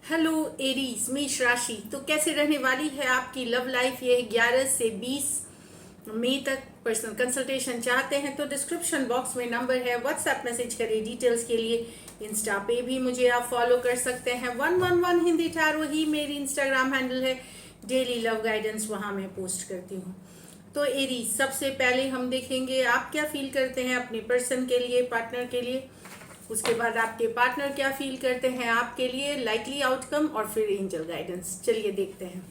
Hello Aries मेष राशि। तो कैसे रहने वाली है आपकी लव लाइफ ये 11 से 20 मई तक। पर्सनल कंसल्टेशन चाहते हैं तो डिस्क्रिप्शन बॉक्स में नंबर है, व्हाट्सएप मैसेज करें डिटेल्स के लिए। इंस्टा पे भी मुझे आप फॉलो कर सकते हैं, 111 हिंदी टैरो ही मेरी इंस्टाग्राम हैंडल है। डेली लव गाइडेंस वहाँ मैं पोस्ट करती हूँ। तो एरीज, सबसे पहले हम देखेंगे आप क्या फील करते हैं अपने पर्सन के लिए, पार्टनर के लिए। उसके बाद आपके पार्टनर क्या फील करते हैं आपके लिए, लाइकली आउटकम, और फिर एंजल गाइडेंस। चलिए देखते हैं।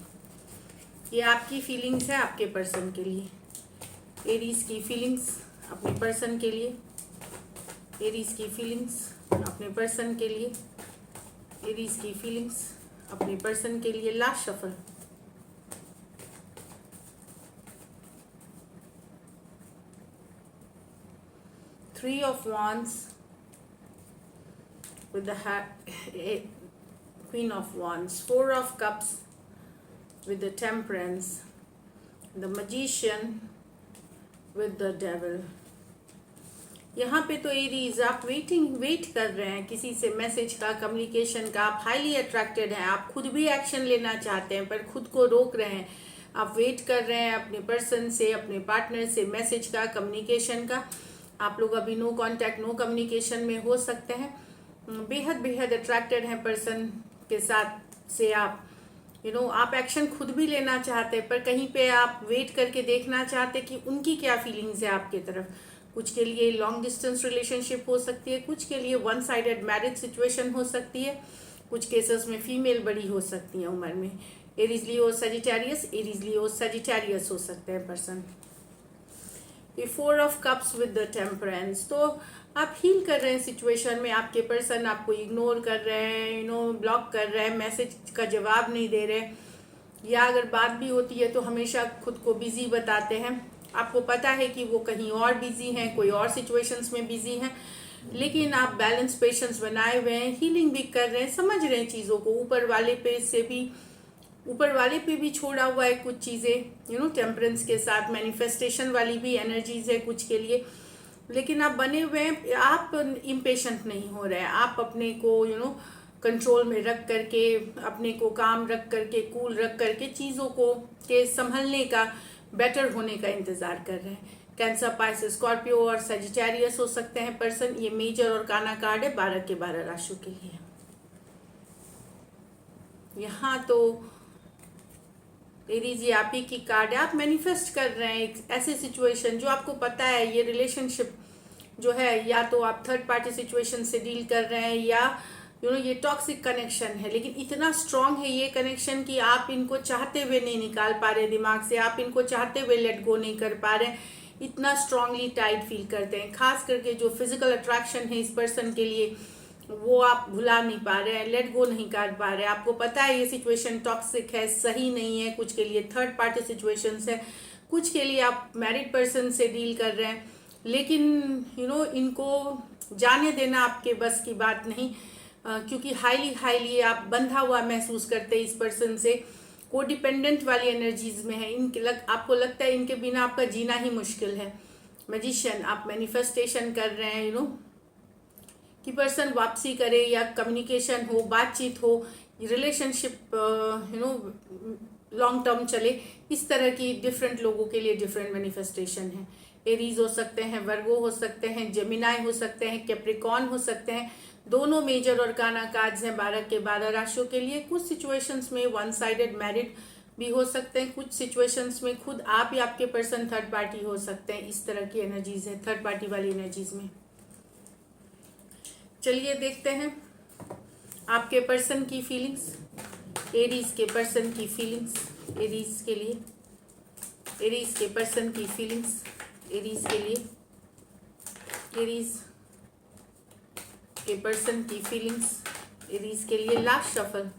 ये आपकी फीलिंग्स है आपके पर्सन के लिए। एरीज की फीलिंग्स अपने पर्सन के लिए। एरीज की फीलिंग्स अपने पर्सन के लिए। एरीज की फीलिंग्स अपने पर्सन के लिए। Last shuffle. Three of wands with the Queen of Wands, Four of Cups with the Temperance, the Magician with the Devil. यहाँ पे तो एरीज आप वेट कर रहे हैं किसी से मैसेज का, कम्युनिकेशन का। आप हाईली अट्रैक्टेड हैं, आप खुद भी एक्शन लेना चाहते हैं पर खुद को रोक रहे हैं। आप वेट कर रहे हैं अपने पर्सन से, अपने पार्टनर से मैसेज का, कम्युनिकेशन का। आप लोग अभी नो कांटेक्ट, नो कम्युनिकेशन में हो सकते हैं। बेहद अट्रैक्टेड हैं पर्सन के साथ से आप। आप एक्शन खुद भी लेना चाहते हैं पर कहीं पे आप वेट करके देखना चाहते कि उनकी क्या फीलिंग्स है आपके तरफ। कुछ के लिए लॉन्ग डिस्टेंस रिलेशनशिप हो सकती है, कुछ के लिए वन साइडेड मैरिज सिचुएशन हो सकती है, कुछ केसेस में फीमेल बड़ी हो सकती है उम्र में। Aries Leo Sagittarius, Aries Leo Sagittarius हो सकते हैं पर्सन। ये four of cups with the temperance. तो आप हील कर रहे हैं सिचुएशन में। आपके पर्सन आपको इग्नोर कर रहे हैं, ब्लॉक कर रहे हैं, मैसेज का जवाब नहीं दे रहे, या अगर बात भी होती है तो हमेशा खुद को बिजी बताते हैं। आपको पता है कि वो कहीं और बिजी हैं, कोई और सिचुएशंस में बिजी हैं, लेकिन आप बैलेंस पेशेंस बनाए हुए हैं, हीलिंग भी कर रहे हैं, समझ रहे हैं चीज़ों को। ऊपर वाले पे भी छोड़ा हुआ है कुछ चीज़ें, टेम्परेंस के साथ मैनिफेस्टेशन वाली भी एनर्जीज है कुछ के लिए। लेकिन आप बने हुए हैं, आप इम्पेशेंट नहीं हो रहे हैं। आप अपने को कंट्रोल में रख करके, अपने को काम रख करके, कूल रख करके चीज़ों को के संभलने का, बेटर होने का इंतज़ार कर रहे हैं। कैंसर, पाइसेस, स्कॉर्पियो और सजिटेरियस हो सकते हैं पर्सन। ये मेजर और काना कार्ड है 12 के 12 राशियों के लिए। यहाँ तो एरीज, ये आप ही की कार्ड है। आप मैनिफेस्ट कर रहे हैं एक ऐसे सिचुएशन जो आपको पता है ये रिलेशनशिप जो है, या तो आप थर्ड पार्टी सिचुएशन से डील कर रहे हैं, या ये टॉक्सिक कनेक्शन है, लेकिन इतना स्ट्रांग है ये कनेक्शन कि आप इनको चाहते हुए नहीं निकाल पा रहे दिमाग से, आप इनको चाहते हुए लेट गो नहीं कर पा रहे। इतना स्ट्रांगली टाइट फील करते हैं। खास करके जो फिजिकल अट्रैक्शन है इस पर्सन के लिए, वो आप भुला नहीं पा रहे हैं, लेट गो नहीं कर पा रहे हैं। आपको पता है ये सिचुएशन टॉक्सिक है, सही नहीं है। कुछ के लिए थर्ड पार्टी सिचुएशंस है, कुछ के लिए आप मैरिड पर्सन से डील कर रहे हैं, लेकिन इनको जाने देना आपके बस की बात नहीं, क्योंकि हाईली आप बंधा हुआ महसूस करते हैं इस पर्सन से। को डिपेंडेंट वाली एनर्जीज में है। आपको लगता है इनके बिना आपका जीना ही मुश्किल है। मैजिशियन, आप मैनिफेस्टेशन कर रहे हैं कि पर्सन वापसी करे, या कम्युनिकेशन हो, बातचीत हो, रिलेशनशिप लॉन्ग टर्म चले। इस तरह की डिफरेंट लोगों के लिए डिफरेंट मैनिफेस्टेशन है। एरीज हो सकते हैं, वर्गो हो सकते हैं, जेमिनाई हो सकते हैं, कैप्रिकॉन हो सकते हैं। दोनों मेजर और काना कार्ड्स हैं 12 के 12 राशियों के लिए। कुछ सिचुएशंस में वन साइडेड मैरिड भी हो सकते हैं, कुछ सिचुएशंस में खुद आप या आपके पर्सन थर्ड पार्टी हो सकते हैं। इस तरह की एनर्जीज है थर्ड पार्टी वाली एनर्जीज में। चलिए देखते हैं आपके पर्सन की फीलिंग्स, एरीज के पर्सन की फीलिंग्स, एरीज के लिए, एरीज के पर्सन की फीलिंग्स, एरीज के लिए, एरीज के पर्सन की फीलिंग्स, एरीज के लिए। Last shuffle.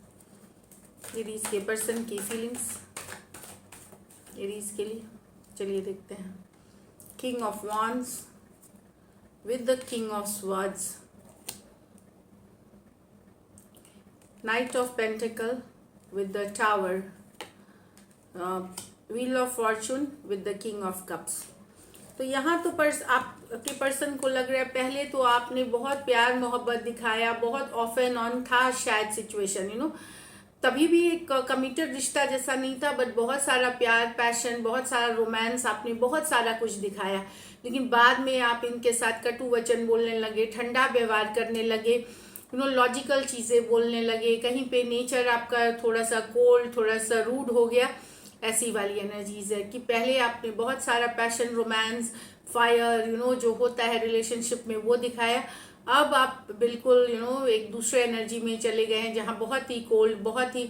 एरीज के पर्सन की फीलिंग्स, एरीज के लिए। चलिए देखते हैं। King of wands with the king of swords, Knight of Pentacle with the Tower, Wheel of Fortune with the King of Cups। तो यहाँ तो आप के पर्सन को लग रहा है पहले तो आपने बहुत प्यार मोहब्बत दिखाया, बहुत ऑफ एंड ऑन था शायद सिचुएशन, तभी भी एक कमिटेड रिश्ता जैसा नहीं था, बट बहुत सारा प्यार, पैशन, बहुत सारा रोमांस, आपने बहुत सारा कुछ दिखाया। लेकिन बाद में आप इनके साथ कटु वचन बोलने लगे, ठंडा व्यवहार करने लगे, लॉजिकल चीज़ें बोलने लगे, कहीं पे नेचर आपका थोड़ा सा कोल्ड, थोड़ा सा रूड हो गया। ऐसी वाली एनर्जीज है कि पहले आपने बहुत सारा पैशन, रोमांस, फायर, जो होता है रिलेशनशिप में वो दिखाया। अब आप बिल्कुल एक दूसरे एनर्जी में चले गए हैं जहाँ बहुत ही कोल्ड, बहुत ही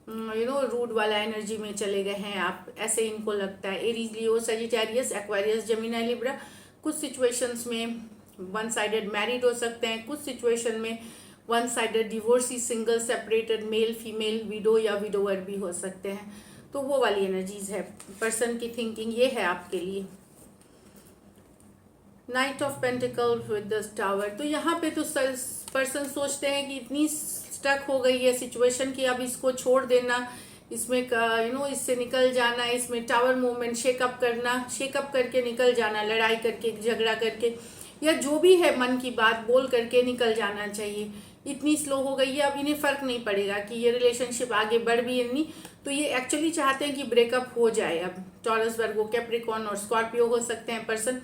रूड वाला एनर्जी में चले गए हैं आप, ऐसे इनको लगता है। एरीज, लियो, सजिटेरियस, एक्वेरियस, जेमिनी, लिब्रा। कुछ सिचुएशंस में वन साइडेड मैरिड हो सकते हैं, कुछ सिचुएशन में one sided divorcee, single, separated, male female, window या विडोवर भी हो सकते हैं। तो वो वाली एनर्जीज है, पर्सन की थिंकिंग ये है आपके लिए। Night of pentacle with the tower, तो यहाँ पे तो पर्सन सोचते हैं कि इतनी स्टक हो गई है सिचुएशन कि अब इसको छोड़ देना, इसमें इससे निकल जाना, इसमें टावर मूवमेंट, शेकअप करना, शेकअप करके निकल जाना, लड़ाई करके, झगड़ा करके, या जो भी है मन की बात बोल करके निकल जाना चाहिए। इतनी स्लो हो गई है, अब इन्हें फर्क नहीं पड़ेगा कि ये रिलेशनशिप आगे बढ़ भी है नहीं, तो ये एक्चुअली चाहते हैं कि ब्रेकअप हो जाए। अब टॉरस, वर्गो, कैप्रिकॉर्न और स्कॉर्पियो हो सकते हैं पर्सन।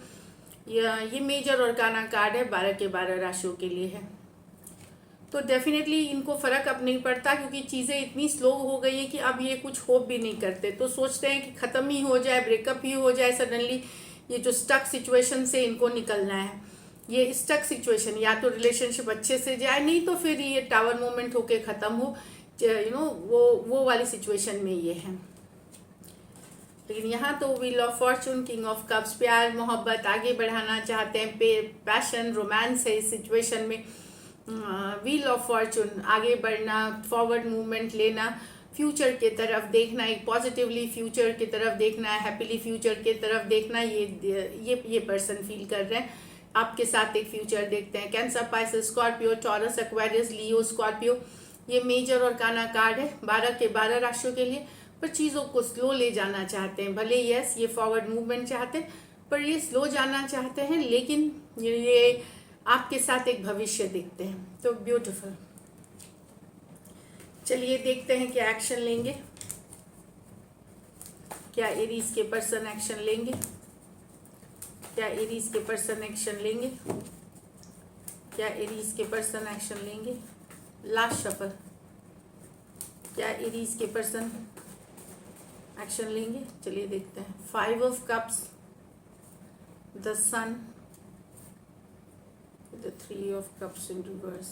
ये मेजर और काना कार्ड है, 12 के 12 राशियों के लिए है। तो डेफिनेटली इनको फर्क अब नहीं पड़ता, क्योंकि चीज़ें इतनी स्लो हो गई है कि अब ये कुछ होप भी नहीं करते, तो सोचते हैं कि ख़त्म ही हो जाए, ब्रेकअप ही हो जाए सडनली। ये जो स्टक सिचुएशन से इनको निकलना है, ये स्टक सिचुएशन, या तो रिलेशनशिप अच्छे से जाए, नहीं तो फिर ये टावर मूवमेंट होके ख़त्म हो, वो वाली सिचुएशन में ये है। लेकिन यहाँ तो wheel of Fortune, king of cups, प्यार मोहब्बत आगे बढ़ाना चाहते हैं, पैशन, रोमांस है इस सिचुएशन में। व्हील ऑफ फॉर्चून, आगे बढ़ना, फॉरवर्ड मूवमेंट लेना, फ्यूचर की तरफ देखना, एक पॉजिटिवली फ्यूचर की तरफ देखना, हैप्पीली फ्यूचर की तरफ देखना, ये पर्सन फील कर रहे हैं। आपके साथ एक फ्यूचर देखते हैं। Cancer, Pisces, Scorpio, Taurus, Aquarius, Leo, Scorpio. ये मेजर और काना कार्ड है 12 के 12 राशियों के लिए, पर चीज़ों को स्लो ले जाना चाहते हैं। भले यस ये फॉरवर्ड मूवमेंट चाहते हैं, पर ये स्लो जाना चाहते हैं, लेकिन ये आपके साथ एक भविष्य देखते हैं। तो ब्यूटीफुल। चलिए देखते हैं क्या एक्शन लेंगे, क्या एरीज के पर्सन एक्शन लेंगे, क्या एरीज के पर्सन एक्शन लेंगे, क्या एरीज के पर्सन एक्शन लेंगे। लास्ट शफल, क्या एरीज के पर्सन एक्शन लेंगे। चलिए देखते हैं। 5 of cups, the sun, the 3 of cups in reverse.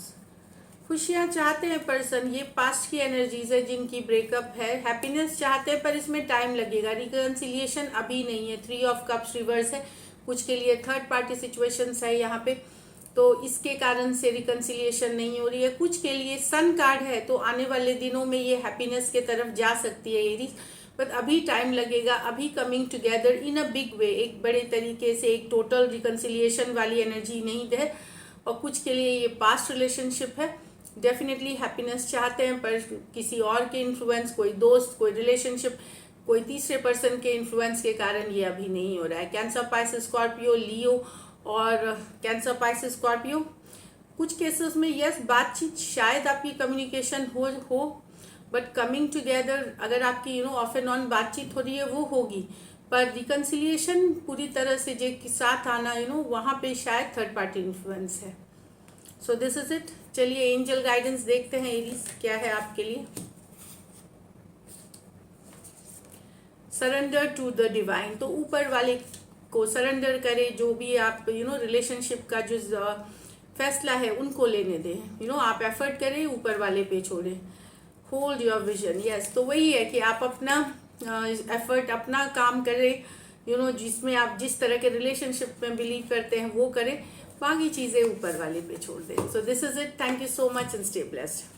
खुशियाँ चाहते हैं पर्सन, ये पास्ट की एनर्जीज है जिनकी ब्रेकअप है। हैप्पीनेस चाहते हैं पर इसमें टाइम लगेगा, रिकन्सिलिएशन अभी नहीं है। 3 ऑफ कप्स रिवर्स है, कुछ के लिए थर्ड पार्टी सिचुएशंस है यहाँ पे, तो इसके कारण से रिकन्सिलिएशन नहीं हो रही है। कुछ के लिए सन कार्ड है, तो आने वाले दिनों में ये हैप्पीनेस के तरफ जा सकती है एरीज, बट अभी टाइम लगेगा। अभी coming together in a big way, एक बड़े तरीके से, एक टोटल रिकन्सिलिएशन वाली एनर्जी नहीं है। और कुछ के लिए ये पास्ट रिलेशनशिप है, डेफिनेटली हैप्पीनेस चाहते हैं, पर किसी और के इन्फ्लुएंस, कोई दोस्त, कोई रिलेशनशिप, कोई तीसरे पर्सन के इन्फ्लुएंस के कारण ये अभी नहीं हो रहा है। कैंसर, पाइसेस, स्कॉर्पियो, लियो और कैंसर, पाइसेस, स्कॉर्पियो। कुछ केसेस में यस बातचीत, शायद आपकी कम्युनिकेशन हो, बट कमिंग टुगेदर अगर आपकी ऑफ एंड ऑन बातचीत हो रही है वो होगी, पर रिकन्सिलिएशन पूरी तरह से जे के साथ आना वहाँ पे शायद थर्ड पार्टी इन्फ्लुएंस है। So this is it. चलिए एंजल गाइडेंस देखते हैं एरीज क्या है आपके लिए। सरेंडर टू द डिवाइन, तो ऊपर वाले को सरेंडर करें, जो भी आप रिलेशनशिप का जो फैसला है उनको लेने दें, आप एफर्ट करें, ऊपर वाले पे छोड़ें। होल्ड योर विजन, यस, तो वही है कि आप अपना एफर्ट, अपना काम करें, जिसमें आप जिस तरह के रिलेशनशिप में बिलीव करते हैं वो करें, बाकी चीज़ें ऊपर वाले पे छोड़ दें। So this is it, thank you so much and stay blessed.